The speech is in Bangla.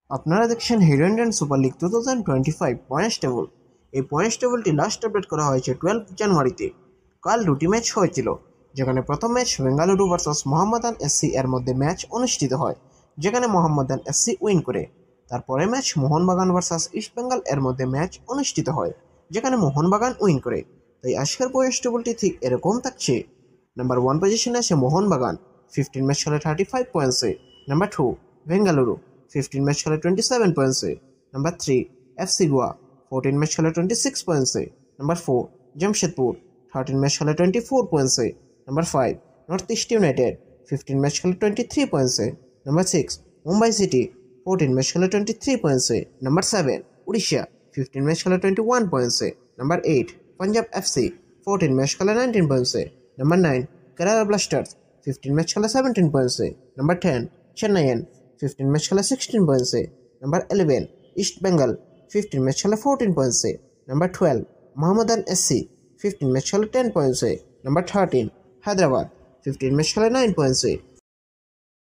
আপনারা দেখছেন hero Indian super league 2025 points table. এই পয়েন্টস টেবলটি লাস্ট আপডেট করা হয়েছে 12 জানুয়ারিতে। কাল দুটি ম্যাচ হয়েছিল, যেখানে প্রথম ম্যাচ বেঙ্গালুরু ভার্সেস মোহাম্মদান এসসি এর মধ্যে ম্যাচ অনুষ্ঠিত হয়, যেখানে মোহাম্মদান এসসি উইন করে। তারপরে match Mohun Bagan versus east Bengal এর মধ্যে ম্যাচ অনুষ্ঠিত হয়, যেখানে মোহনবাগান উইন করে। তাই আজকের পয়েন্টস টেবলটি ঠিক এরকম থাকছে। নাম্বার 1 পজিশনে আছে মোহনবাগান, 15 ম্যাচ খেলে 35 পয়েন্টসে। নাম্বার 2 বেঙ্গালুরু, 15 match খেলে 27 points এ। Number 3 FC Goa, 14 match খেলে 26 points এ। Number 4 Jamshedpur, 13 match খেলে 24 points এ। Number 5 North East United, 15 match খেলে 23 points এ। Number 6 Mumbai City, 14 match খেলে 23 points এ। Number 7 Odisha, 15 match খেলে 21 points এ। Number 8 Punjab FC, 14 match খেলে 19 points এ। Number 9 Kerala Blasters, 15 match খেলে 17 points এ। Number 10 Chennaiyin, 15 ম্যাচ খেলা 16 পয়েন্টসে। নাম্বার 11 ইস্ট বেঙ্গল, 15 ম্যাচ খেলা 14 পয়েন্টসে। নাম্বার 12 মোহাম্মদান এসসি, 15 ম্যাচ খেলা 10 পয়েন্টসে। নাম্বার 13 হায়দ্রাবাদ, 15 ম্যাচ খেলা 9 পয়েন্টসে।